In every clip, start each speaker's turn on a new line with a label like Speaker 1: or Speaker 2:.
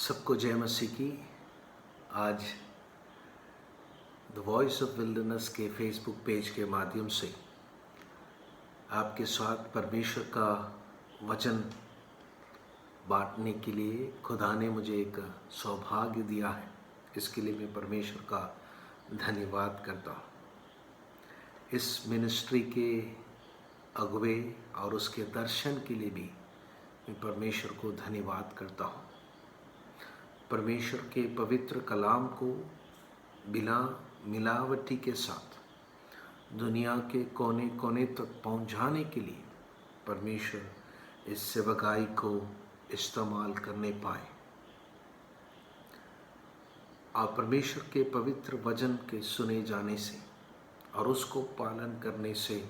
Speaker 1: सबको जय मसीह की। आज द वॉइस ऑफ विल्डरनेस के फेसबुक पेज के माध्यम से आपके साथ परमेश्वर का वचन बांटने के लिए खुदा ने मुझे एक सौभाग्य दिया है। इसके लिए मैं परमेश्वर का धन्यवाद करता हूँ। इस मिनिस्ट्री के अगुवे और उसके दर्शन के लिए भी मैं परमेश्वर को धन्यवाद करता हूँ। परमेश्वर के पवित्र कलाम को बिना मिलावटी के साथ दुनिया के कोने कोने तक पहुंचाने के लिए परमेश्वर इस सेवकाई को इस्तेमाल करने पाए और परमेश्वर के पवित्र वचन के सुने जाने से और उसको पालन करने से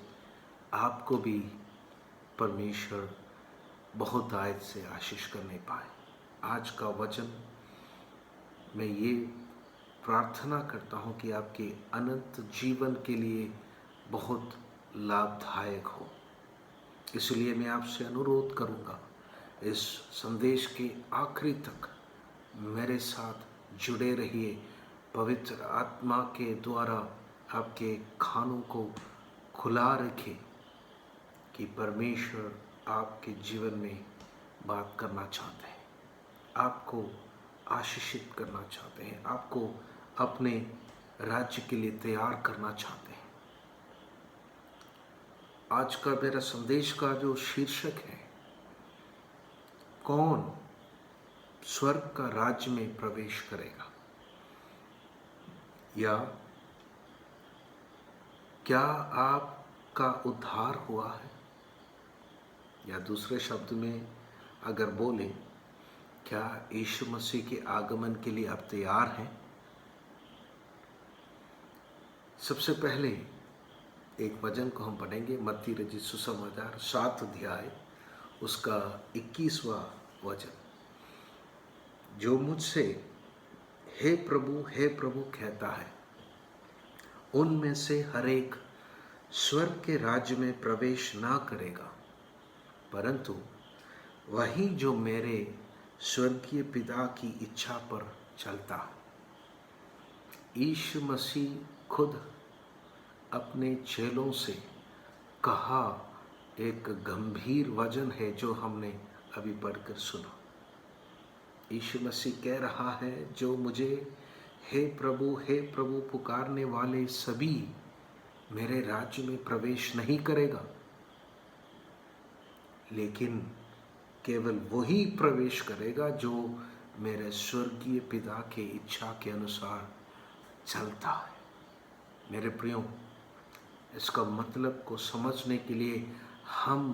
Speaker 1: आपको भी परमेश्वर बहुत आयत से आशीष करने पाए। आज का वचन मैं ये प्रार्थना करता हूँ कि आपके अनंत जीवन के लिए बहुत लाभदायक हो। इसलिए मैं आपसे अनुरोध करूँगा, इस संदेश के आखिरी तक मेरे साथ जुड़े रहिए। पवित्र आत्मा के द्वारा आपके कानों को खुला रखें कि परमेश्वर आपके जीवन में बात करना चाहते हैं, आपको आशीषित करना चाहते हैं, आपको अपने राज्य के लिए तैयार करना चाहते हैं। आज का मेरा संदेश का जो शीर्षक है, कौन स्वर्ग का राज्य में प्रवेश करेगा, या क्या आपका उद्धार हुआ है, या दूसरे शब्द में अगर बोलें, क्या यीशु मसीह के आगमन के लिए आप तैयार हैं? सबसे पहले एक वचन को हम पढ़ेंगे, मत्ती रचित सुसमाचार 7 अध्याय उसका 21वां वचन। जो मुझसे हे प्रभु कहता है, उनमें से हर एक स्वर्ग के राज्य में प्रवेश ना करेगा, परंतु वही जो मेरे स्वर्गीय पिता की इच्छा पर चलता है। यीशु मसीह खुद अपने चेलों से कहा एक गंभीर वचन है जो हमने अभी पढ़कर सुना। यीशु मसीह कह रहा है, जो मुझे हे प्रभु पुकारने वाले सभी मेरे राज्य में प्रवेश नहीं करेगा, लेकिन केवल वही प्रवेश करेगा जो मेरे स्वर्गीय पिता के इच्छा के अनुसार चलता है। मेरे प्रियो, इसका मतलब को समझने के लिए हम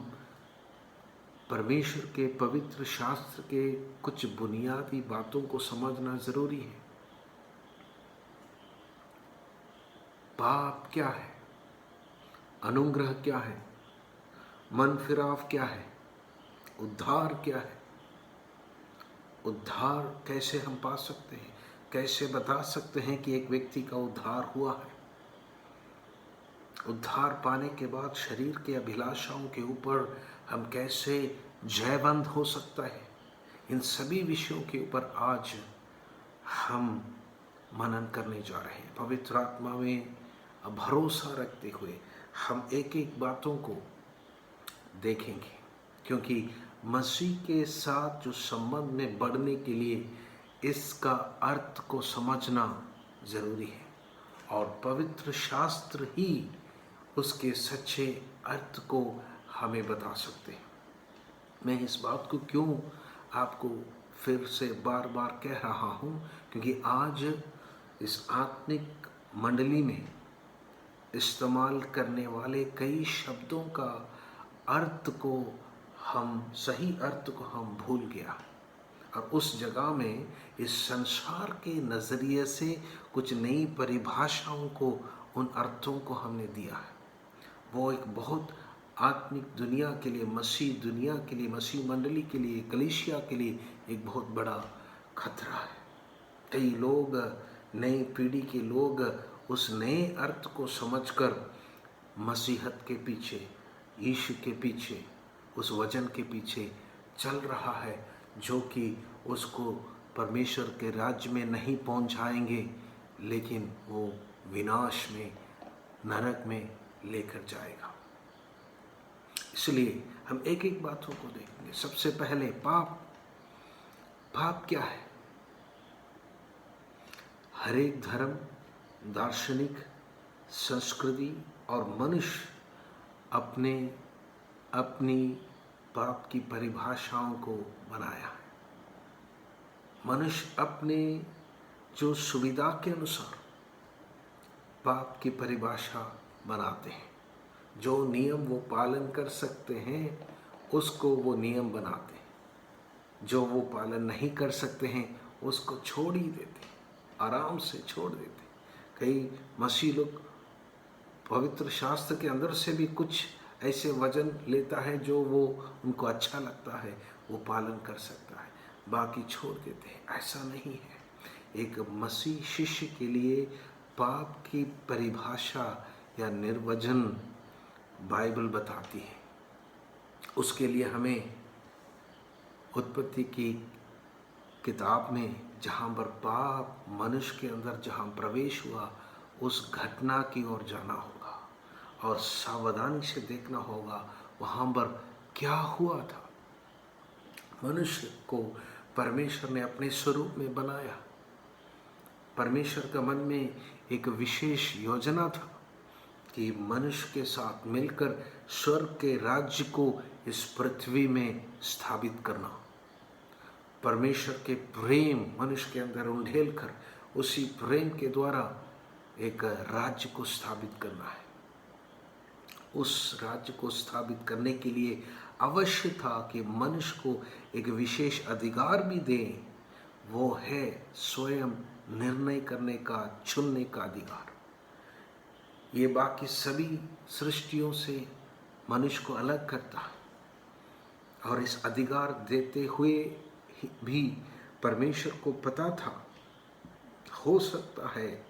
Speaker 1: परमेश्वर के पवित्र शास्त्र के कुछ बुनियादी बातों को समझना जरूरी है। पाप क्या है, अनुग्रह क्या है, मन फिराव क्या है, उद्धार क्या है, उद्धार कैसे हम पा सकते हैं, कैसे बता सकते हैं कि एक व्यक्ति का उद्धार हुआ है। उद्धार पाने के बाद शरीर के अभिलाषाओं के ऊपर हम कैसे जयवंत हो सकता है, इन सभी विषयों के ऊपर आज हम मनन करने जा रहे हैं। पवित्र आत्मा में भरोसा रखते हुए हम एक एक बातों को देखेंगे, क्योंकि मसीह के साथ जो संबंध में बढ़ने के लिए इसका अर्थ को समझना जरूरी है, और पवित्र शास्त्र ही उसके सच्चे अर्थ को हमें बता सकते हैं। मैं इस बात को क्यों आपको फिर से बार बार कह रहा हूँ, क्योंकि आज इस आत्मिक मंडली में इस्तेमाल करने वाले कई शब्दों का अर्थ को सही अर्थ को हम भूल गया, और उस जगह में इस संसार के नज़रिए से कुछ नई परिभाषाओं को, उन अर्थों को हमने दिया है। वो एक बहुत आत्मिक दुनिया के लिए, मसीह दुनिया के लिए, मसीह मंडली के लिए, कलीसिया के लिए एक बहुत बड़ा खतरा है। कई लोग, नई पीढ़ी के लोग उस नए अर्थ को समझकर मसीहत के पीछे, यीशु के पीछे, उस वचन के पीछे चल रहा है, जो कि उसको परमेश्वर के राज्य में नहीं पहुंच जाएंगे, लेकिन वो विनाश में, नरक में लेकर जाएगा। इसलिए हम एक एक बातों को देखेंगे। सबसे पहले पाप। पाप क्या है? हर एक धर्म, दार्शनिक, संस्कृति और मनुष्य अपनी पाप की परिभाषाओं को बनाया है। मनुष्य अपने जो सुविधा के अनुसार पाप की परिभाषा बनाते हैं। जो नियम वो पालन कर सकते हैं उसको वो नियम बनाते हैं। जो वो पालन नहीं कर सकते हैं उसको छोड़ ही देते हैं, आराम से छोड़ देते हैं। कई मसीह लोग पवित्र शास्त्र के अंदर से भी कुछ ऐसे वचन लेता है जो वो उनको अच्छा लगता है, वो पालन कर सकता है, बाकी छोड़ देते हैं। ऐसा नहीं है। एक मसीह शिष्य के लिए पाप की परिभाषा या निर्वचन बाइबल बताती है। उसके लिए हमें उत्पत्ति की किताब में, जहाँ पर पाप मनुष्य के अंदर जहाँ प्रवेश हुआ, उस घटना की ओर जाना होगा और सावधानी से देखना होगा वहाँ पर क्या हुआ था। मनुष्य को परमेश्वर ने अपने स्वरूप में बनाया। परमेश्वर का मन में एक विशेष योजना था कि मनुष्य के साथ मिलकर स्वर्ग के राज्य को इस पृथ्वी में स्थापित करना। परमेश्वर के प्रेम मनुष्य के अंदर उंडेल कर उसी प्रेम के द्वारा एक राज्य को स्थापित करना है। उस राज्य को स्थापित करने के लिए अवश्य था कि मनुष्य को एक विशेष अधिकार भी दें। वो है स्वयं निर्णय करने का, चुनने का अधिकार। ये बाकी सभी सृष्टियों से मनुष्य को अलग करता है। और इस अधिकार देते हुए भी परमेश्वर को पता था, हो सकता है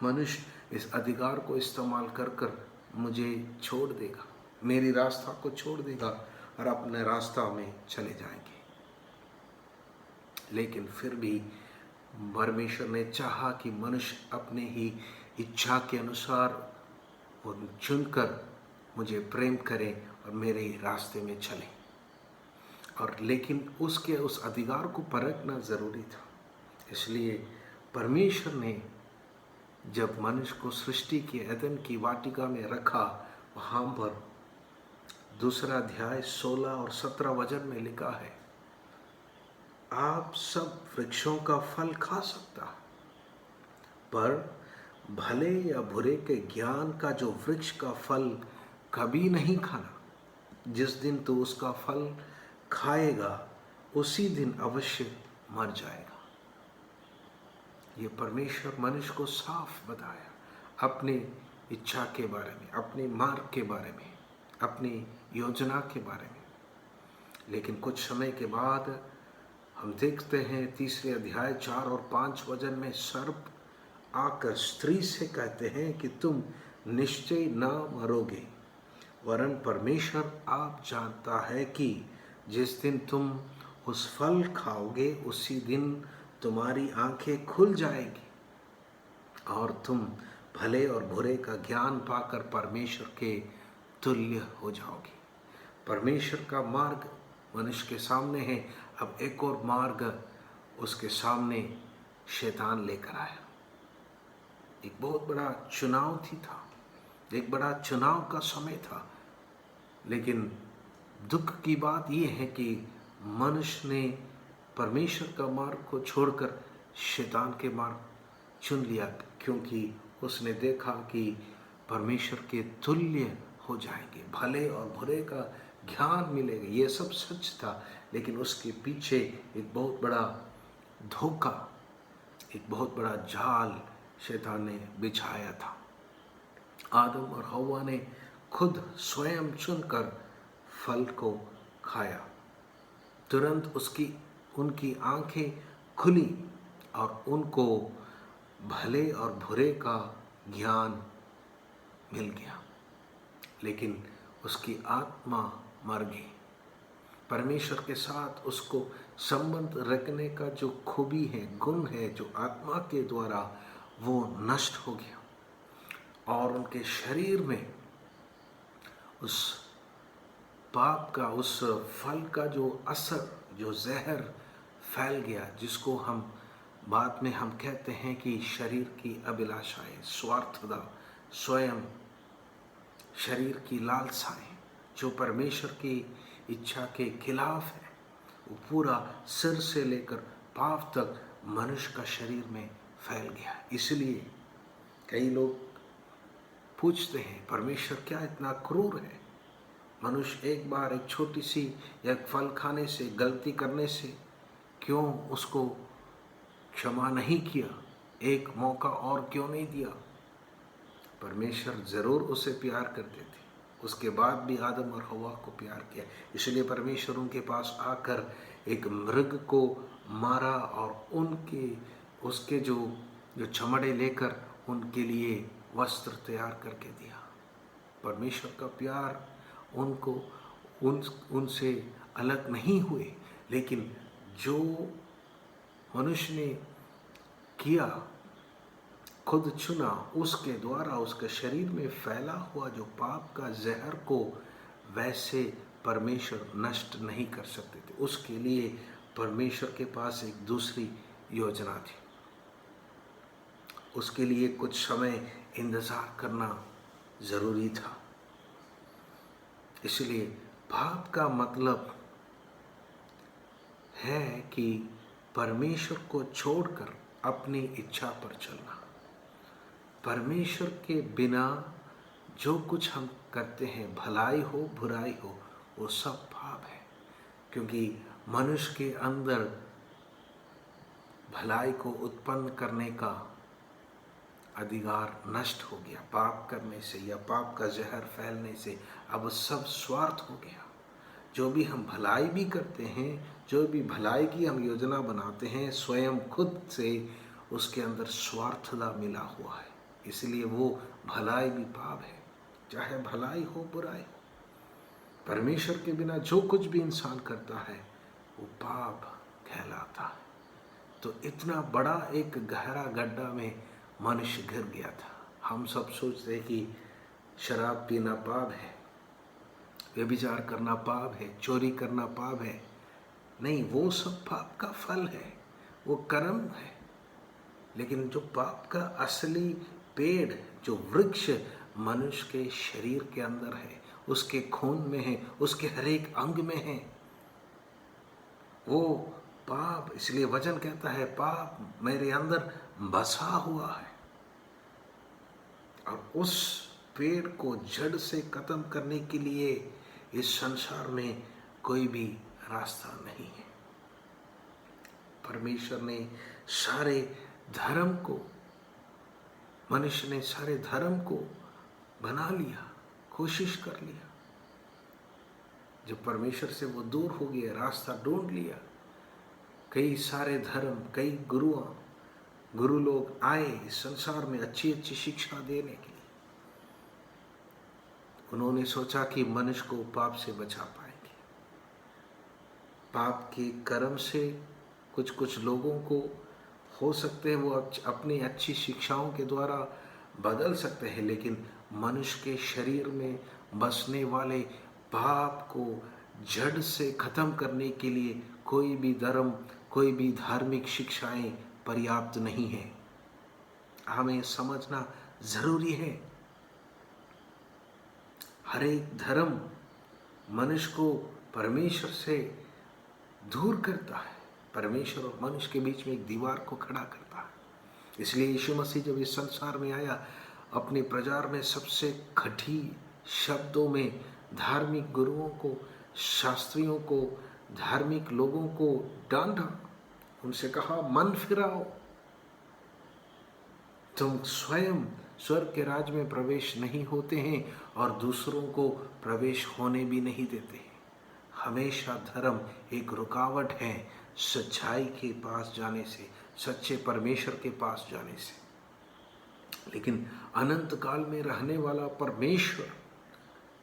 Speaker 1: मनुष्य इस अधिकार को इस्तेमाल कर मुझे छोड़ देगा, मेरी रास्ता को छोड़ देगा और अपने रास्ता में चले जाएंगे। लेकिन फिर भी परमेश्वर ने चाहा कि मनुष्य अपने ही इच्छा के अनुसार वो चुनकर मुझे प्रेम करें और मेरे रास्ते में चले। और लेकिन उसके उस अधिकार को परखना ज़रूरी था। इसलिए परमेश्वर ने जब मनुष्य को सृष्टि के एदन की वाटिका में रखा, वहाँ पर 2 अध्याय 16 और 17 वचन में लिखा है, आप सब वृक्षों का फल खा सकता, पर भले या बुरे के ज्ञान का जो वृक्ष का फल कभी नहीं खाना। जिस दिन तू उसका फल खाएगा उसी दिन अवश्य मर जाएगा। ये परमेश्वर मनुष्य को साफ बताया अपनी इच्छा के बारे में, अपने मार्ग के बारे में, अपनी योजना के बारे में। लेकिन कुछ समय के बाद हम देखते हैं 3 अध्याय 4 और 5 वचन में सर्प आकर स्त्री से कहते हैं कि तुम निश्चय ना मरोगे, वरन परमेश्वर आप जानता है कि जिस दिन तुम उस फल खाओगे उसी दिन तुम्हारी आंखें खुल जाएगी और तुम भले और बुरे का ज्ञान पाकर परमेश्वर के तुल्य हो जाओगे। परमेश्वर का मार्ग मनुष्य के सामने है। अब एक और मार्ग उसके सामने शैतान लेकर आया। एक बहुत बड़ा चुनाव था, एक बड़ा चुनाव का समय था। लेकिन दुख की बात यह है कि मनुष्य ने परमेश्वर का मार्ग को छोड़कर शैतान के मार्ग चुन लिया, क्योंकि उसने देखा कि परमेश्वर के तुल्य हो जाएंगे, भले और बुरे का ज्ञान मिलेगा। ये सब सच था, लेकिन उसके पीछे एक बहुत बड़ा धोखा, एक बहुत बड़ा जाल शैतान ने बिछाया था। आदम और हव्वा ने खुद स्वयं चुनकर फल को खाया। तुरंत उनकी आंखें खुली और उनको भले और बुरे का ज्ञान मिल गया, लेकिन उसकी आत्मा मर गई। परमेश्वर के साथ उसको संबंध रखने का जो खूबी है, गुण है, जो आत्मा के द्वारा वो नष्ट हो गया और उनके शरीर में उस पाप का, उस फल का जो असर, जो जहर फैल गया, जिसको हम बाद में हम कहते हैं कि शरीर की अभिलाषाएं, स्वार्थता, स्वयं शरीर की लालसाएं, जो परमेश्वर की इच्छा के खिलाफ है, वो पूरा सिर से लेकर पांव तक मनुष्य का शरीर में फैल गया। इसलिए कई लोग पूछते हैं, परमेश्वर क्या इतना क्रूर है? मनुष्य एक बार एक छोटी सी एक फल खाने से, गलती करने से क्यों उसको क्षमा नहीं किया, एक मौका और क्यों नहीं दिया? परमेश्वर जरूर उसे प्यार करते थे, उसके बाद भी आदम और हवा को प्यार किया। इसलिए परमेश्वर उनके पास आकर एक मृग को मारा और उसके जो चमड़े लेकर उनके लिए वस्त्र तैयार करके दिया। परमेश्वर का प्यार उनसे अलग नहीं हुए, लेकिन जो मनुष्य ने किया, खुद चुना, उसके द्वारा उसके शरीर में फैला हुआ जो पाप का जहर को वैसे परमेश्वर नष्ट नहीं कर सकते थे। उसके लिए परमेश्वर के पास एक दूसरी योजना थी। उसके लिए कुछ समय इंतजार करना जरूरी था। इसलिए पाप का मतलब है कि परमेश्वर को छोड़कर अपनी इच्छा पर चलना। परमेश्वर के बिना जो कुछ हम करते हैं, भलाई हो बुराई हो, वो सब पाप है, क्योंकि मनुष्य के अंदर भलाई को उत्पन्न करने का अधिकार नष्ट हो गया पाप करने से या पाप का जहर फैलने से। अब सब स्वार्थ हो गया। जो भी हम भलाई भी करते हैं, जो भी भलाई की हम योजना बनाते हैं, स्वयं खुद से उसके अंदर स्वार्थता मिला हुआ है। इसलिए वो भलाई भी पाप है, चाहे भलाई हो बुराई हो। परमेश्वर के बिना जो कुछ भी इंसान करता है वो पाप कहलाता है। तो इतना बड़ा एक गहरा गड्ढा में मनुष्य गिर गया था। हम सब सोचते हैं कि शराब पीना पाप है, व्यभिचार करना पाप है, चोरी करना पाप है। नहीं, वो सब पाप का फल है, वो कर्म है। लेकिन जो पाप का असली पेड़, जो वृक्ष मनुष्य के शरीर के अंदर है, उसके खून में है, उसके हर एक अंग में है, वो पाप। इसलिए वचन कहता है पाप मेरे अंदर बसा हुआ है। और उस पेड़ को जड़ से खत्म करने के लिए इस संसार में कोई भी रास्ता नहीं है। परमेश्वर ने सारे धर्म को, मनुष्य ने सारे धर्म को बना लिया, कोशिश कर लिया। जब परमेश्वर से वो दूर हो गया, रास्ता ढूंढ लिया, कई सारे धर्म, कई गुरु लोग आए इस संसार में अच्छी अच्छी शिक्षा देने के लिए। उन्होंने सोचा कि मनुष्य को पाप से बचा पाएंगे। पाप के कर्म से कुछ लोगों को हो सकते हैं वो अपनी अच्छी शिक्षाओं के द्वारा बदल सकते हैं, लेकिन मनुष्य के शरीर में बसने वाले पाप को जड़ से खत्म करने के लिए कोई भी धर्म, कोई भी धार्मिक शिक्षाएं पर्याप्त नहीं है। हमें समझना जरूरी है। हर एक धर्म मनुष्य को परमेश्वर से दूर करता है, परमेश्वर और मनुष्य के बीच में एक दीवार को खड़ा करता है। इसलिए यीशु मसीह जब इस संसार में आया, अपने प्रचार में सबसे कठी शब्दों में धार्मिक गुरुओं को, शास्त्रियों को, धार्मिक लोगों को डांटा। उनसे कहा, मन फिराओ, तुम स्वयं स्वर्ग के राज्य में प्रवेश नहीं होते हैं और दूसरों को प्रवेश होने भी नहीं देते हैं। हमेशा धर्म एक रुकावट है सच्चाई के पास जाने से, सच्चे परमेश्वर के पास जाने से। लेकिन अनंत काल में रहने वाला परमेश्वर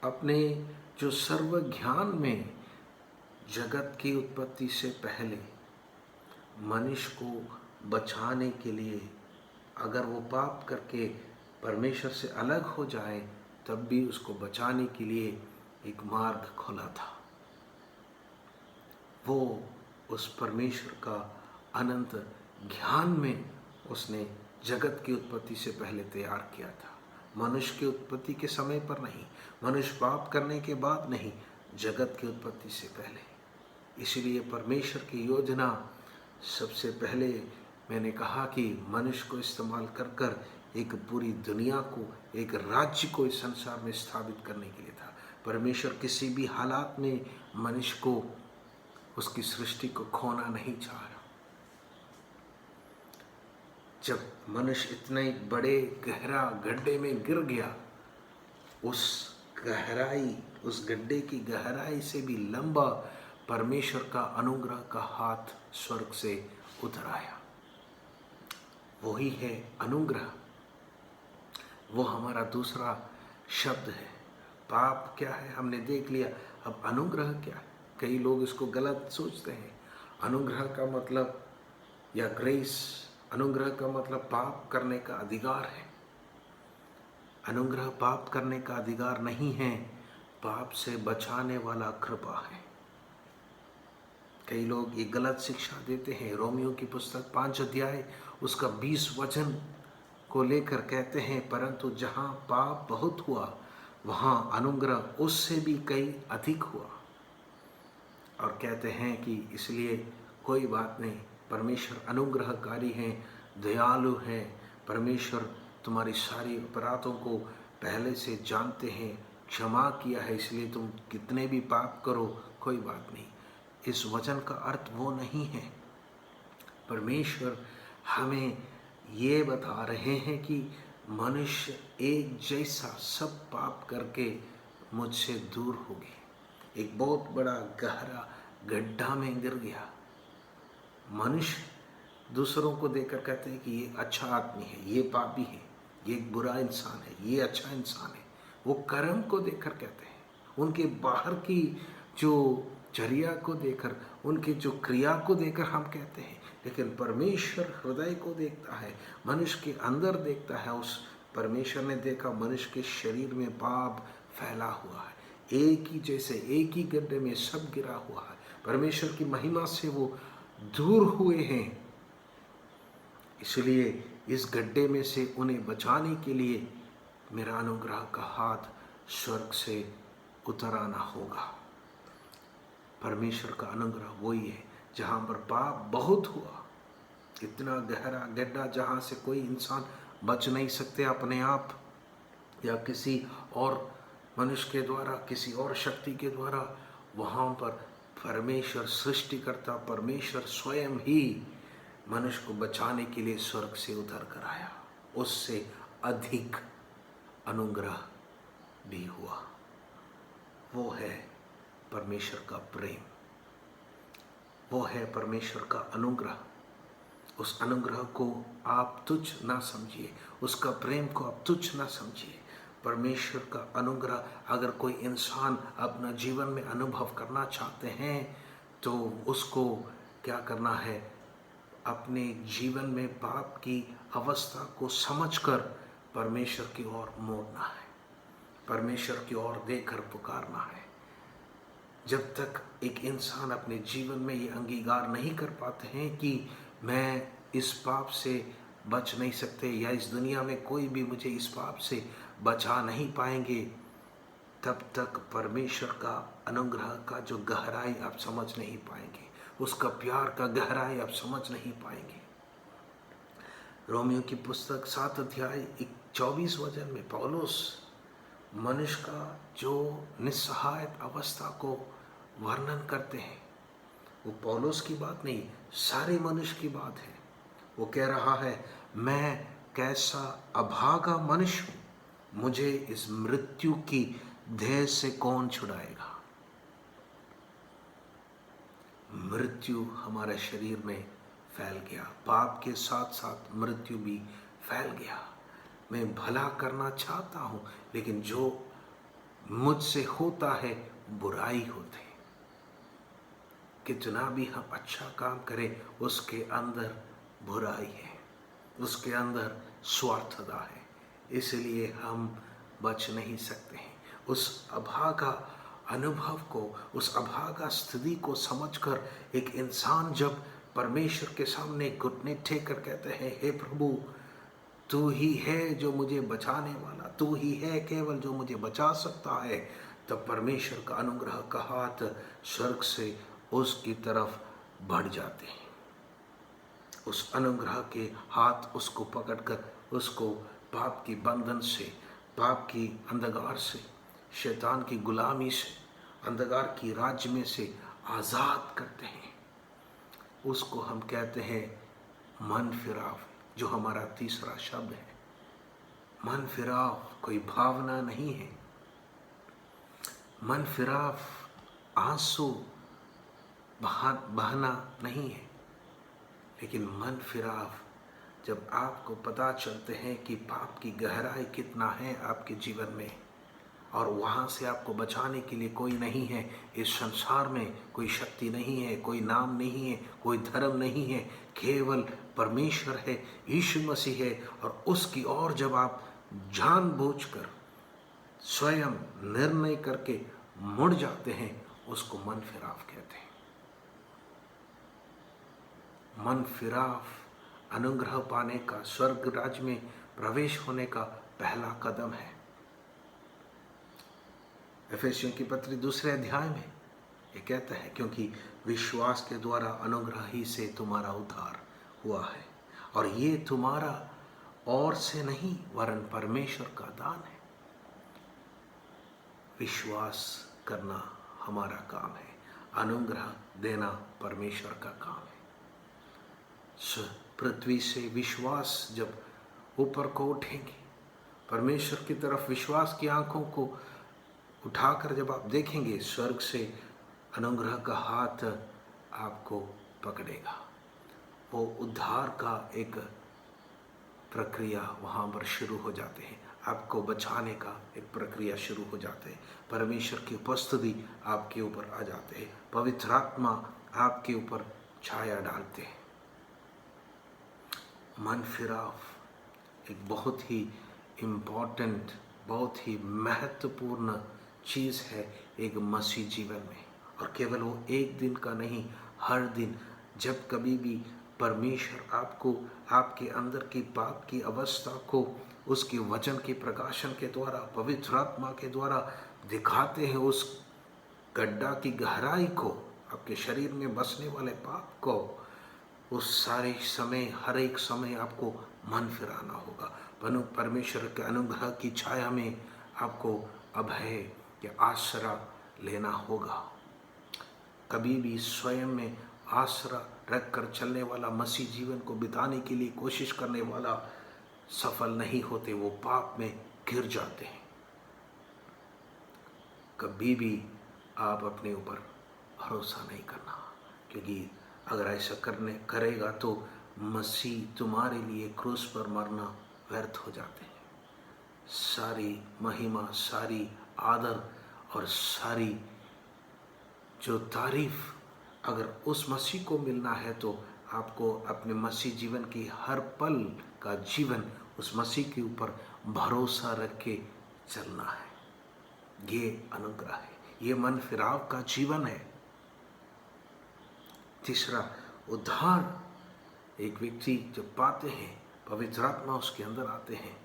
Speaker 1: अपने जो सर्व ज्ञान में जगत की उत्पत्ति से पहले मनुष्य को बचाने के लिए, अगर वो पाप करके परमेश्वर से अलग हो जाए तब भी उसको बचाने के लिए एक मार्ग खोला था। वो उस परमेश्वर का अनंत ज्ञान में उसने जगत की उत्पत्ति से पहले तैयार किया था। मनुष्य की उत्पत्ति के समय पर नहीं, मनुष्य पाप करने के बाद नहीं, जगत की उत्पत्ति से पहले। इसलिए परमेश्वर की योजना सबसे पहले मैंने कहा कि मनुष्य को इस्तेमाल कर कर एक पूरी दुनिया को, एक राज्य को इस संसार में स्थापित करने के लिए था। परमेश्वर किसी भी हालात में मनुष्य को, उसकी सृष्टि को खोना नहीं चाह रहा। जब मनुष्य इतने बड़े गहरा गड्ढे में गिर गया, उस गहराई, उस गड्ढे की गहराई से भी लंबा परमेश्वर का अनुग्रह का हाथ स्वर्ग से उतर आया। वही है अनुग्रह। वो हमारा दूसरा शब्द है। पाप क्या है हमने देख लिया, अब अनुग्रह क्या है? कई लोग इसको गलत सोचते हैं। अनुग्रह का मतलब, या ग्रेस, अनुग्रह का मतलब पाप करने का अधिकार है। अनुग्रह पाप करने का अधिकार नहीं है, पाप से बचाने वाला कृपा है। कई लोग ये गलत शिक्षा देते हैं। रोमियो की पुस्तक 5 अध्याय उसका 20 वचन को लेकर कहते हैं, परंतु जहाँ पाप बहुत हुआ वहाँ अनुग्रह उससे भी कई अधिक हुआ। और कहते हैं कि इसलिए कोई बात नहीं, परमेश्वर अनुग्रहकारी हैं, दयालु हैं। परमेश्वर तुम्हारी सारी अपराधों को पहले से जानते हैं, क्षमा किया है, इसलिए तुम कितने भी पाप करो कोई बात नहीं। इस वचन का अर्थ वो नहीं है। परमेश्वर हमें ये बता रहे हैं कि मनुष्य एक जैसा सब पाप करके मुझसे दूर हो गए, एक बहुत बड़ा गहरा गड्ढा में गिर गया। मनुष्य दूसरों को देखकर कहते हैं कि ये अच्छा आदमी है, ये पापी है, ये एक बुरा इंसान है, ये अच्छा इंसान है। वो कर्म को देखकर कहते हैं, उनके बाहर की जो चर्या को देखकर, उनकी जो क्रिया को देखकर हम कहते हैं। लेकिन परमेश्वर हृदय को देखता है, मनुष्य के अंदर देखता है। उस परमेश्वर ने देखा मनुष्य के शरीर में पाप फैला हुआ है, एक ही जैसे एक ही गड्ढे में सब गिरा हुआ है। परमेश्वर की महिमा से वो दूर हुए हैं। इसलिए इस गड्ढे में से उन्हें बचाने के लिए मेरा अनुग्रह का हाथ स्वर्ग से उतर आना होगा। परमेश्वर का अनुग्रह वही है जहाँ पर पाप बहुत हुआ, इतना गहरा गड्ढा जहाँ से कोई इंसान बच नहीं सकते अपने आप या किसी और मनुष्य के द्वारा, किसी और शक्ति के द्वारा। वहाँ पर परमेश्वर सृष्टिकर्ता, परमेश्वर स्वयं ही मनुष्य को बचाने के लिए स्वर्ग से उतर कर आया। उससे अधिक अनुग्रह भी हुआ। वो है परमेश्वर का प्रेम, वो है परमेश्वर का अनुग्रह। उस अनुग्रह को आप तुच्छ ना समझिए, उसका प्रेम को आप तुच्छ ना समझिए। परमेश्वर का अनुग्रह अगर कोई इंसान अपना जीवन में अनुभव करना चाहते हैं तो उसको क्या करना है, अपने जीवन में पाप की अवस्था को समझकर परमेश्वर की ओर मोड़ना है, परमेश्वर की ओर देखकर पुकारना है। जब तक एक इंसान अपने जीवन में ये अंगीकार नहीं कर पाते हैं कि मैं इस पाप से बच नहीं सकते, या इस दुनिया में कोई भी मुझे इस पाप से बचा नहीं पाएंगे, तब तक परमेश्वर का अनुग्रह का जो गहराई आप समझ नहीं पाएंगे, उसका प्यार का गहराई आप समझ नहीं पाएंगे। रोमियो की पुस्तक 7 अध्याय 24 वचन में पौलुस मनुष्य का जो निस्सहायता अवस्था को वर्णन करते हैं। वो पौलुस की बात नहीं, सारे मनुष्य की बात है। वो कह रहा है, मैं कैसा अभागा मनुष्य हूँ, मुझे इस मृत्यु की देह से कौन छुड़ाएगा। मृत्यु हमारे शरीर में फैल गया, पाप के साथ साथ मृत्यु भी फैल गया। मैं भला करना चाहता हूँ, लेकिन जो मुझसे होता है बुराई होती है। कितना भी हम अच्छा काम करें उसके अंदर बुराई है, उसके अंदर स्वार्थता है, इसलिए हम बच नहीं सकते हैं। उस अभागा अनुभव को, उस अभागा स्थिति को समझकर एक इंसान जब परमेश्वर के सामने घुटने टेक कर कहते हैं, हे प्रभु, तू ही है जो मुझे बचाने वाला, तू ही है केवल जो मुझे बचा सकता है, तब परमेश्वर का अनुग्रह का हाथ स्वर्ग से उसकी तरफ बढ़ जाते हैं। उस अनुग्रह के हाथ उसको पकड़कर उसको पाप की बंधन से, पाप की अंधकार से, शैतान की गुलामी से, अंधकार की राज्य में से आज़ाद करते हैं। उसको हम कहते हैं मन फिराव, जो हमारा तीसरा शब्द है। मन फिराव कोई भावना नहीं है। मन फिराव आंसू बहाना नहीं है, लेकिन मन फिराव जब आपको पता चलते हैं कि पाप की गहराई कितना है आपके जीवन में, और वहाँ से आपको बचाने के लिए कोई नहीं है। इस संसार में कोई शक्ति नहीं है, कोई नाम नहीं है, कोई धर्म नहीं है, केवल परमेश्वर है, यीशु मसीह है। और उसकी ओर जब आप जानबूझकर स्वयं निर्णय करके मुड़ जाते हैं, उसको मन फिराव कहते हैं। मन फिराव अनुग्रह पाने का, स्वर्ग राज्य में प्रवेश होने का पहला कदम है। एफेसियों की पत्री 2 अध्याय में ये कहता है, क्योंकि विश्वास के द्वारा अनुग्रह ही से तुम्हारा उद्धार हुआ है, और ये तुम्हारा और से नहीं वरन परमेश्वर का दान है। विश्वास करना हमारा काम है, अनुग्रह देना परमेश्वर का काम है। पृथ्वी से विश्वास जब ऊपर को उठेंगे, परमेश्वर की तरफ विश्वास की आंखों को उठाकर जब आप देखेंगे, स्वर्ग से अनुग्रह का हाथ आपको पकड़ेगा। वो उद्धार का एक प्रक्रिया वहाँ पर शुरू हो जाते हैं, आपको बचाने का एक प्रक्रिया शुरू हो जाते हैं। परमेश्वर की उपस्थिति आपके ऊपर आ जाते हैं, पवित्र आत्मा आपके ऊपर छाया डालते हैं। मन फिराव एक बहुत ही इम्पोर्टेंट, बहुत ही महत्वपूर्ण चीज़ है एक मसीह जीवन में। और केवल वो एक दिन का नहीं, हर दिन जब कभी भी परमेश्वर आपको आपके अंदर की पाप की अवस्था को उसके वचन के प्रकाशन के द्वारा, पवित्र आत्मा के द्वारा दिखाते हैं, उस गड्ढा की गहराई को, आपके शरीर में बसने वाले पाप को, उस सारे समय, हर एक समय आपको मन फिराना होगा। परमेश्वर के अनुग्रह की छाया में आपको अभय या आसरा लेना होगा। कभी भी स्वयं में आसरा रखकर चलने वाला, मसीह जीवन को बिताने के लिए कोशिश करने वाला सफल नहीं होते, वो पाप में गिर जाते हैं। कभी भी आप अपने ऊपर भरोसा नहीं करना, क्योंकि अगर ऐसा करेगा तो मसीह तुम्हारे लिए क्रूस पर मरना व्यर्थ हो जाते हैं। सारी महिमा, सारी आदर और सारी जो तारीफ अगर उस मसीह को मिलना है, तो आपको अपने मसीह जीवन की हर पल का जीवन उस मसीह के ऊपर भरोसा रख के चलना है। ये अनुग्रह है, ये मन फिराव का जीवन है। तीसरा, उद्धार एक व्यक्ति जब पाते हैं, पवित्र आत्मा उसके अंदर आते हैं।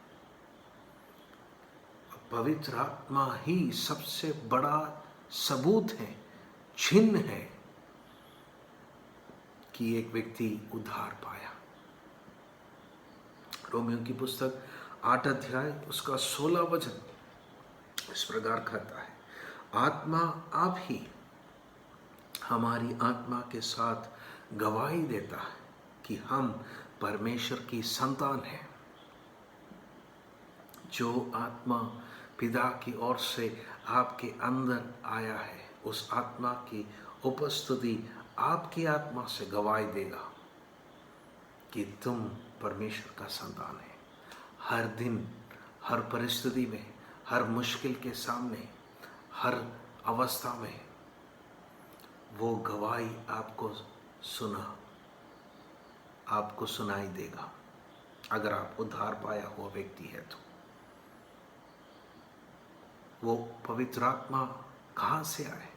Speaker 1: पवित्र आत्मा ही सबसे बड़ा सबूत है, चिन्ह है कि एक व्यक्ति उद्धार पाया। रोमियो की पुस्तक 8 अध्याय उसका 16 वचन इस प्रकार कहता है, आत्मा आप ही हमारी आत्मा के साथ गवाही देता है कि हम परमेश्वर की संतान हैं। जो आत्मा पिता की ओर से आपके अंदर आया है, उस आत्मा की उपस्थिति आपकी आत्मा से गवाही देगा कि तुम परमेश्वर का संतान है। हर दिन, हर परिस्थिति में, हर मुश्किल के सामने, हर अवस्था में वो गवाही आपको सुनाई देगा। अगर आप उद्धार पाया हुआ व्यक्ति है तो वो पवित्र आत्मा कहाँ से आए?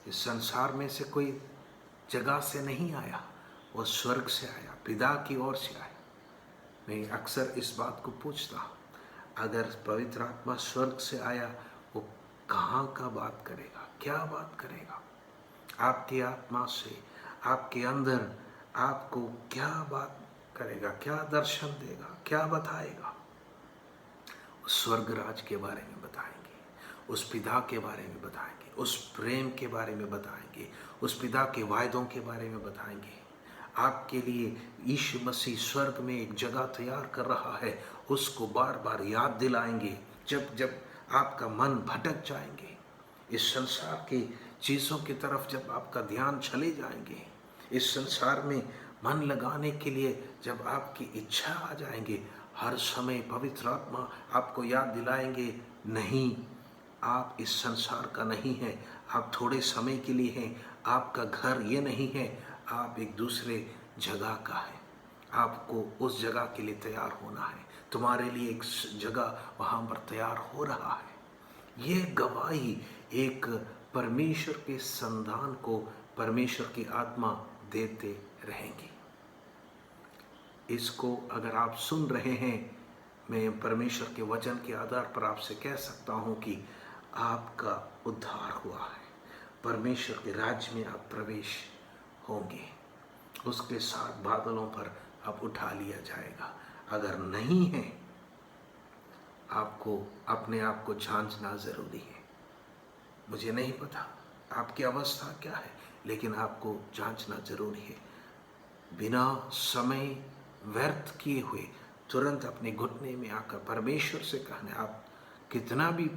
Speaker 1: इस संसार में से कोई जगह से नहीं आया, वो स्वर्ग से आया, पिता की ओर से आया। मैं अक्सर इस बात को पूछता हूँ, अगर पवित्र आत्मा स्वर्ग से आया, वो कहाँ का बात करेगा, क्या बात करेगा? आपकी आत्मा से, आपके अंदर आपको क्या बात करेगा, क्या दर्शन देगा, क्या बताएगा? उस स्वर्ग राज के बारे में बताएंगे, उस पिता के बारे में बताएंगे, उस प्रेम के बारे में बताएंगे, उस पिता के वायदों के बारे में बताएंगे। आपके लिए यीशु मसीह स्वर्ग में एक जगह तैयार कर रहा है, उसको बार बार याद दिलाएंगे। जब जब आपका मन भटक जाएंगे, इस संसार की चीज़ों की तरफ जब आपका ध्यान चले जाएंगे, इस संसार में मन लगाने के लिए जब आपकी इच्छा आ जाएंगे, हर समय पवित्र आत्मा आपको याद दिलाएंगे, नहीं, आप इस संसार का नहीं है, आप थोड़े समय के लिए हैं, आपका घर ये नहीं है, आप एक दूसरे जगह का है, आपको उस जगह के लिए तैयार होना है, तुम्हारे लिए एक जगह वहाँ पर तैयार हो रहा है। ये गवाही एक परमेश्वर के संधान को परमेश्वर की आत्मा देते रहेंगी। इसको अगर आप सुन रहे हैं, मैं परमेश्वर के वचन के आधार पर आपसे कह सकता हूं कि आपका उद्धार हुआ है, परमेश्वर के राज्य में आप प्रवेश होंगे, उसके साथ बादलों पर आप उठा लिया जाएगा। अगर नहीं है, आपको अपने आप को जांचना जरूरी है। मुझे नहीं पता आपकी अवस्था क्या है, लेकिन आपको जांचना जरूरी है। बिना समय व्यर्थ किए हुए तुरंत अपने घुटने में आकर परमेश्वर से कहना, आप कितना भी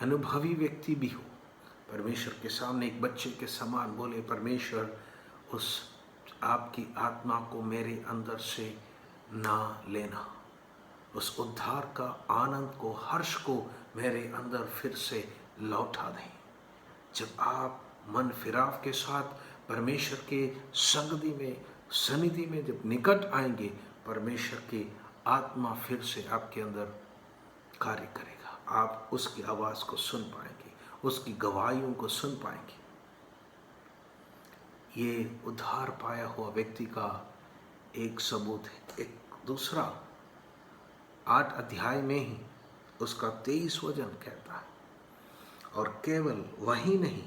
Speaker 1: अनुभवी व्यक्ति भी हो, परमेश्वर के सामने एक बच्चे के समान बोले, परमेश्वर उस आपकी आत्मा को मेरे अंदर से ना लेना, उस उद्धार का आनंद को, हर्ष को मेरे अंदर फिर से लौटा दें। जब आप मन फिराव के साथ परमेश्वर के संगति में, सनिधि में जब निकट आएंगे, परमेश्वर की आत्मा फिर से आपके अंदर कार्य करेगा। आप उसकी आवाज़ को सुन पाएंगे, उसकी गवाहियों को सुन पाएंगे। ये उद्धार पाया हुआ व्यक्ति का एक सबूत है। एक दूसरा 8 अध्याय में ही उसका 23 वचन कहता है, और केवल वही नहीं,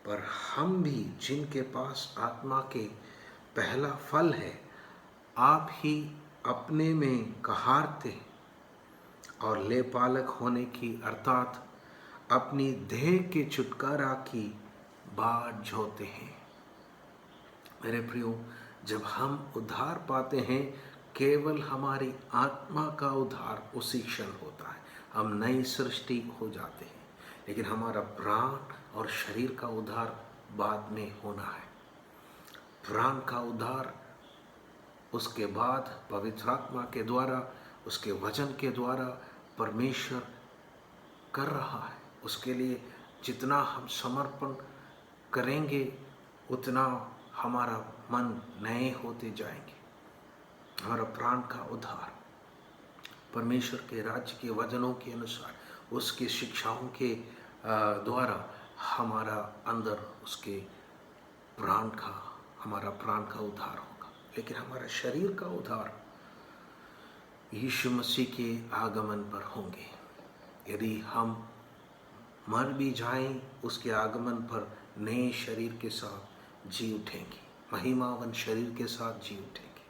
Speaker 1: पर हम भी जिनके पास आत्मा के पहला फल है, आप ही अपने में कहारते और लेपालक होने की, अर्थात अपनी देह के छुटकारा की बाट जोते हैं। मेरे प्रियो, जब हम उद्धार पाते हैं, केवल हमारी आत्मा का उद्धार उसी क्षण होता है, हम नई सृष्टि हो जाते हैं, लेकिन हमारा प्राण और शरीर का उद्धार बाद में होना है। प्राण का उद्धार उसके बाद पवित्र आत्मा के द्वारा, उसके वचन के द्वारा परमेश्वर कर रहा है। उसके लिए जितना हम समर्पण करेंगे, उतना हमारा मन नए होते जाएंगे। हमारा प्राण का उद्धार परमेश्वर के राज्य के वचनों के अनुसार, उसकी शिक्षाओं के द्वारा हमारा अंदर उसके हमारा प्राण का उद्धार होगा। लेकिन हमारा शरीर का उद्धार यीशु मसीह के आगमन पर होंगे। यदि हम मर भी जाएं, उसके आगमन पर नए शरीर के साथ जी उठेंगे, महिमावन शरीर के साथ जी उठेंगे।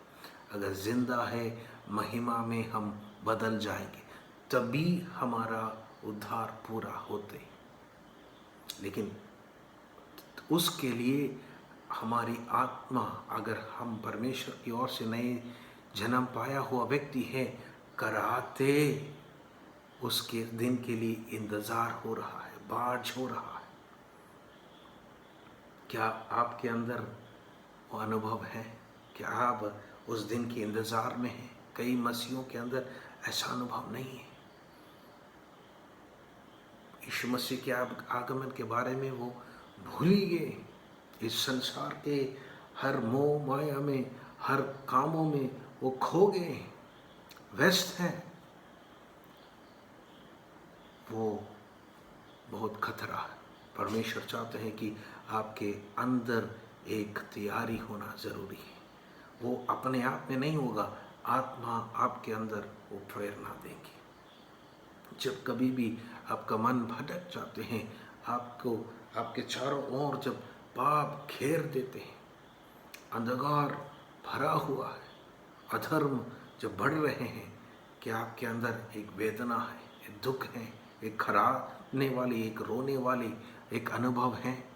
Speaker 1: अगर जिंदा है, महिमा में हम बदल जाएंगे, तभी हमारा उद्धार पूरा होते। लेकिन उसके लिए हमारी आत्मा, अगर हम परमेश्वर की ओर से नए जन्म पाया हुआ व्यक्ति है, कराते उसके दिन के लिए इंतजार हो रहा है, बाट हो रहा है। क्या आपके अंदर वो अनुभव है? क्या आप उस दिन के इंतजार में हैं? कई मसीहों के अंदर ऐसा अनुभव नहीं है। यीशु मसीह के आगमन के बारे में वो भूल ही गए। इस संसार के हर मोह माया में, हर कामों में वो खो गए, व्यस्त हैं। वो बहुत खतरा है। परमेश्वर चाहते हैं कि आपके अंदर एक तैयारी होना जरूरी है। वो अपने आप में नहीं होगा, आत्मा आपके अंदर वो प्रेरणा देगी। जब कभी भी आपका मन भटक जाते हैं, आपको आपके चारों ओर जब पाप घेर देते हैं, अंधकार भरा हुआ है, अधर्म जब बढ़ रहे हैं, कि आपके अंदर एक वेदना है, एक दुख है, एक खराबने वाली, एक रोने वाली एक अनुभव है।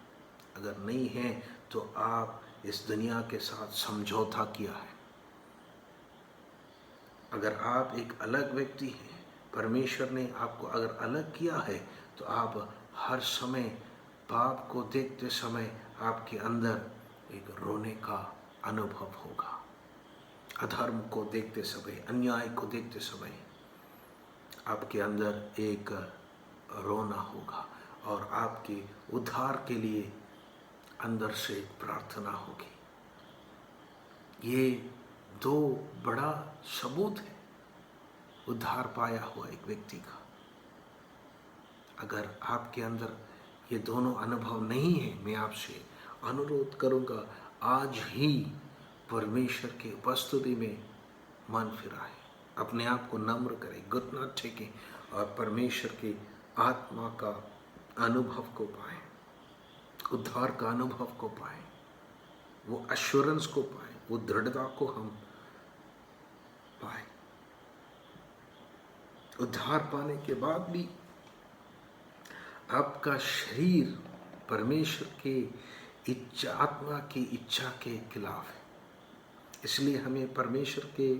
Speaker 1: अगर नहीं है तो आप इस दुनिया के साथ समझौता किया है। अगर आप एक अलग व्यक्ति हैं, परमेश्वर ने आपको अगर अलग किया है, तो आप हर समय पाप को देखते समय आपके अंदर एक रोने का अनुभव होगा। अधर्म को देखते समय, अन्याय को देखते समय आपके अंदर एक रोना होगा और आपके उद्धार के लिए अंदर से प्रार्थना होगी। ये दो बड़ा सबूत है उद्धार पाया हुआ एक व्यक्ति का। अगर आपके अंदर ये दोनों अनुभव नहीं है, मैं आपसे अनुरोध करूंगा, आज ही परमेश्वर की उपस्थिति में मन फिराए, अपने आप को नम्र करें, घुटना टेकें और परमेश्वर की आत्मा का अनुभव को पाएं, उद्धार का अनुभव को पाएं, वो एश्योरेंस को पाएं, वो दृढ़ता को हम पाएं। उद्धार पाने के बाद भी आपका शरीर परमेश्वर के इच्छा, आत्मा की इच्छा के खिलाफ है। इसलिए हमें परमेश्वर के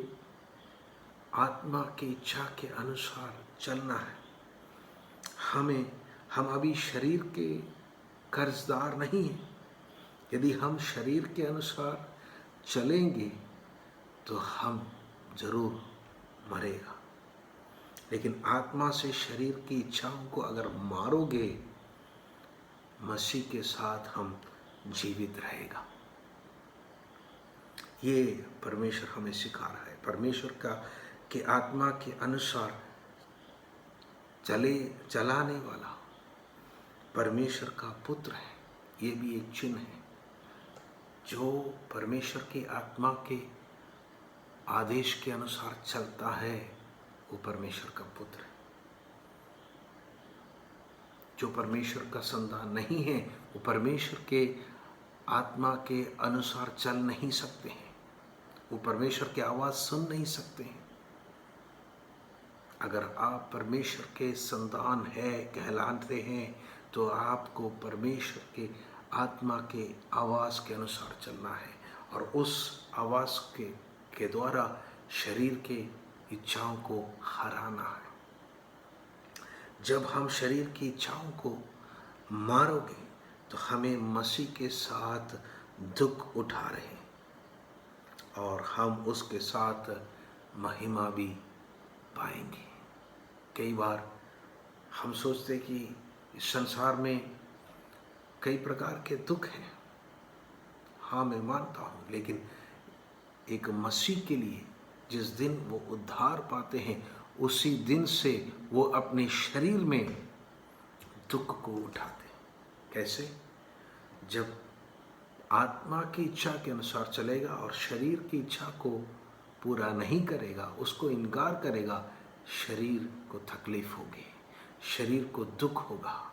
Speaker 1: आत्मा की इच्छा के अनुसार चलना है। हम अभी शरीर के कर्जदार नहीं हैं। यदि हम शरीर के अनुसार चलेंगे तो हम जरूर मरेगा, लेकिन आत्मा से शरीर की इच्छाओं को अगर मारोगे, मसीह के साथ हम जीवित रहेगा। ये परमेश्वर हमें सिखा रहा है। परमेश्वर के आत्मा के अनुसार चलाने वाला परमेश्वर का पुत्र है। ये भी एक चिन्ह है। जो परमेश्वर की आत्मा के आदेश के अनुसार चलता है, वो परमेश्वर का पुत्र है। जो परमेश्वर का संतान नहीं है, वो परमेश्वर के आत्मा के अनुसार चल नहीं सकते हैं, वो परमेश्वर की आवाज़ सुन नहीं सकते हैं। अगर आप परमेश्वर के संतान है कहलाते हैं, तो आपको परमेश्वर के आत्मा के आवाज़ के अनुसार चलना है और उस आवाज़ के द्वारा शरीर के इच्छाओं को हराना है। जब हम शरीर की इच्छाओं को मारोगे, तो हमें मसीह के साथ दुख उठा रहे हैं और हम उसके साथ महिमा भी पाएंगे। कई बार हम सोचते कि इस संसार में कई प्रकार के दुख हैं। हाँ, मैं मानता हूँ, लेकिन एक मसीह के लिए जिस दिन वो उद्धार पाते हैं, उसी दिन से वो अपने शरीर में दुख को उठाते हैं। कैसे? जब आत्मा की इच्छा के अनुसार चलेगा और शरीर की इच्छा को पूरा नहीं करेगा, उसको इनकार करेगा, शरीर को तकलीफ होगी, शरीर को दुख होगा।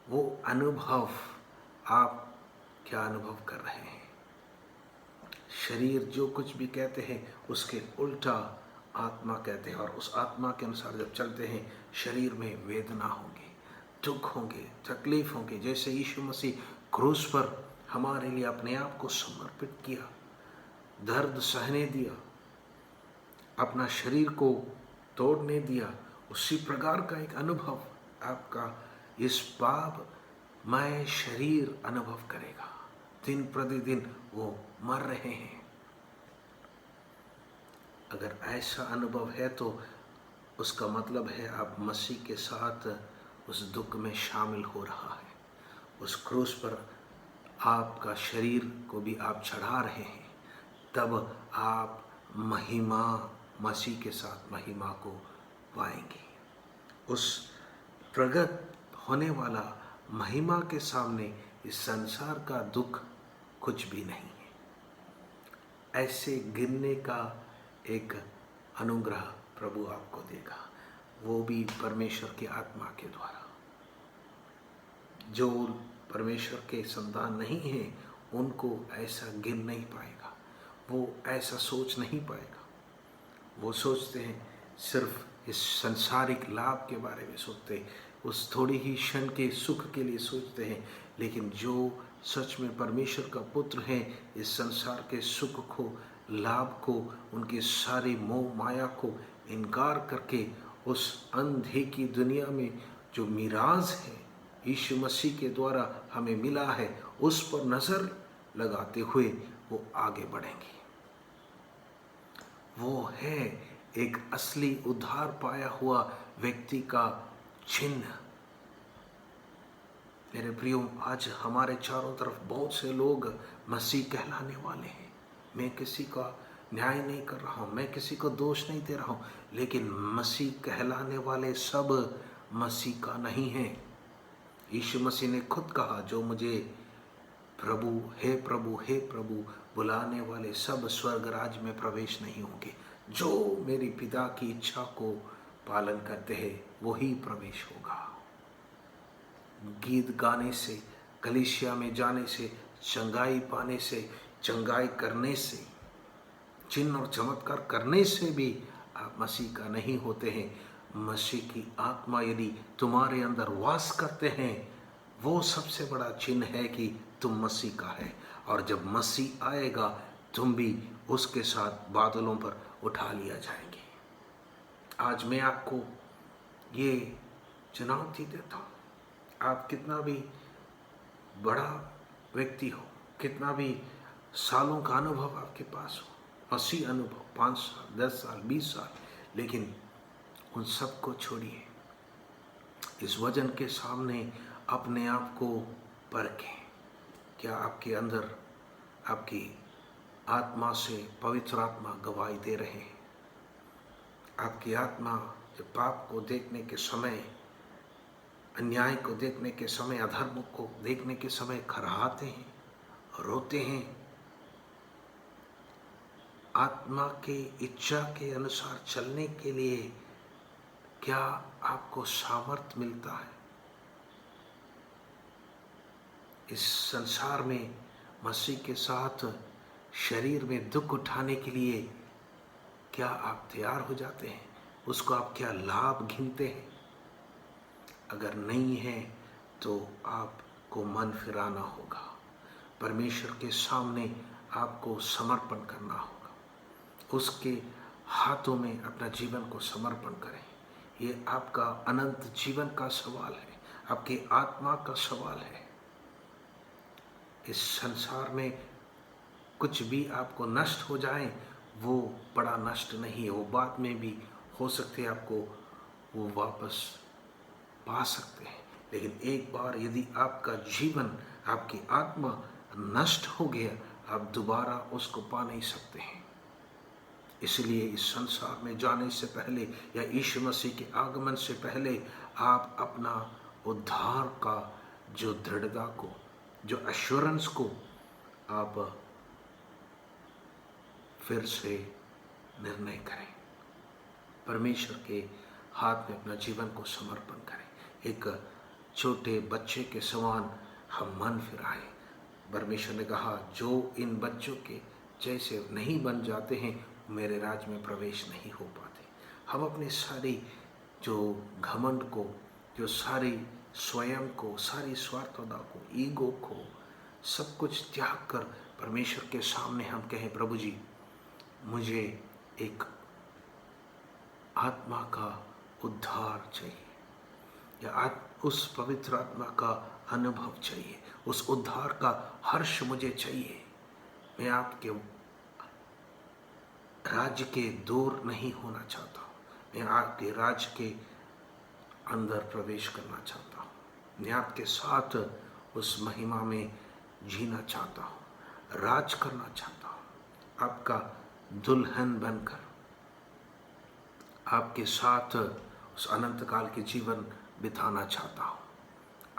Speaker 1: वो अनुभव आप क्या अनुभव कर रहे हैं? शरीर जो कुछ भी कहते हैं उसके उल्टा आत्मा कहते हैं, और उस आत्मा के अनुसार जब चलते हैं, शरीर में वेदना होगी, दुख होंगे, तकलीफ होंगे। जैसे यीशु मसीह क्रूस पर हमारे लिए अपने आप को समर्पित किया, दर्द सहने दिया, अपना शरीर को तोड़ने दिया, उसी प्रकार का एक अनुभव आपका इस पापमय शरीर अनुभव करेगा। दिन प्रतिदिन वो मर रहे हैं। अगर ऐसा अनुभव है तो उसका मतलब है आप मसीह के साथ उस दुख में शामिल हो रहा है। उस क्रूस पर आपका शरीर को भी आप चढ़ा रहे हैं, तब आप महिमा, मसीह के साथ महिमा को पाएंगे। उस प्रकट होने वाला महिमा के सामने इस संसार का दुख कुछ भी नहीं है। ऐसे गिरने का एक अनुग्रह प्रभु आपको देगा, वो भी परमेश्वर की आत्मा के द्वारा। जो परमेश्वर के संतान नहीं है उनको ऐसा गिर नहीं पाएगा, वो ऐसा सोच नहीं पाएगा। वो सोचते हैं सिर्फ इस संसारिक लाभ के बारे में सोचते हैं, उस थोड़ी ही क्षण के सुख के लिए सोचते हैं। लेकिन जो सच में परमेश्वर का पुत्र है, इस संसार के सुख को, लाभ को, उनकी सारी मोह माया को इनकार करके उस अंधे की दुनिया में जो मिराज है यीशु मसीह के द्वारा हमें मिला है, उस पर नजर लगाते हुए वो आगे बढ़ेंगे। वो है एक असली उद्धार पाया हुआ व्यक्ति का चिन्ह। मेरे प्रियो, आज हमारे चारों तरफ बहुत से लोग मसीह कहलाने वाले हैं। मैं किसी का न्याय नहीं कर रहा हूँ, मैं किसी को दोष नहीं दे रहा हूँ, लेकिन मसीह कहलाने वाले सब मसीह का नहीं है। यीशु मसीह ने खुद कहा, जो मुझे प्रभु हे प्रभु बुलाने वाले सब स्वर्ग राज्य में प्रवेश नहीं होंगे। जो मेरी पिता की इच्छा को पालन करते हैं वही प्रवेश होगा। गीत गाने से, कलीसिया में जाने से, चंगाई पाने से, चंगाई करने से, चिन्ह और चमत्कार करने से भी आप मसीह का नहीं होते हैं। मसीह की आत्मा यदि तुम्हारे अंदर वास करते हैं, वो सबसे बड़ा चिन्ह है कि तुम मसीह का है। और जब मसीह आएगा तुम भी उसके साथ बादलों पर उठा लिया जाएंगे। आज मैं आपको ये चुनौती देता हूँ, आप कितना भी बड़ा व्यक्ति हो, कितना भी सालों का अनुभव आपके पास हो, मसीह अनुभव 5 साल, 10 साल, 20 साल, लेकिन उन सबको छोड़िए। इस वजन के सामने अपने आप को परखें। क्या आपके अंदर, आपकी आत्मा से पवित्र आत्मा गवाही दे रहे हैं? आपकी आत्मा जब पाप को देखने के समय, अन्याय को देखने के समय, अधर्म को देखने के समय खराहते हैं, रोते हैं, आत्मा के इच्छा के अनुसार चलने के लिए क्या आपको सामर्थ मिलता है? इस संसार में मसीह के साथ शरीर में दुख उठाने के लिए क्या आप तैयार हो जाते हैं? उसको आप क्या लाभ गिनते हैं? अगर नहीं है तो आपको मन फिराना होगा। परमेश्वर के सामने आपको समर्पण करना होगा। उसके हाथों में अपना जीवन को समर्पण करें। ये आपका अनंत जीवन का सवाल है, आपकी आत्मा का सवाल है। इस संसार में कुछ भी आपको नष्ट हो जाए वो बड़ा नष्ट नहीं है, वो बाद में भी हो सकते हैं आपको वो वापस पा सकते हैं। लेकिन एक बार यदि आपका जीवन, आपकी आत्मा नष्ट हो गया, आप दोबारा उसको पा नहीं सकते हैं। इसलिए इस संसार में जाने से पहले या यीशु मसीह के आगमन से पहले आप अपना उद्धार का जो दृढ़ता को, जो एश्योरेंस को आप फिर से निर्णय करें। परमेश्वर के हाथ में अपना जीवन को समर्पण करें। एक छोटे बच्चे के समान हम मन फिराएं। परमेश्वर ने कहा, जो इन बच्चों के जैसे नहीं बन जाते हैं मेरे राज्य में प्रवेश नहीं हो पाते। हम अपनी सारी जो घमंड को, जो सारी स्वयं को, सारी स्वार्थता को, ईगो को, सब कुछ त्याग कर परमेश्वर के सामने हम कहें, प्रभु जी मुझे एक आत्मा का उद्धार चाहिए, या उस पवित्र आत्मा का अनुभव चाहिए, उस उद्धार का हर्ष मुझे चाहिए। मैं आपके राज्य के दूर नहीं होना चाहता, मैं आपके राज्य के अंदर प्रवेश करना चाहता हूँ, मैं आपके साथ उस महिमा में जीना चाहता हूँ, राज करना चाहता हूँ, आपका दुल्हन बनकर आपके साथ उस अनंत काल के जीवन बिताना चाहता हूँ।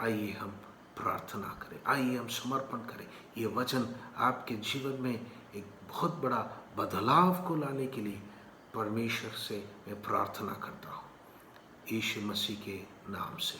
Speaker 1: आइए हम प्रार्थना करें, आइए हम समर्पण करें। ये वचन आपके जीवन में एक बहुत बड़ा बदलाव को लाने के लिए परमेश्वर से मैं प्रार्थना करता हूँ, यीशु मसीह के नाम से।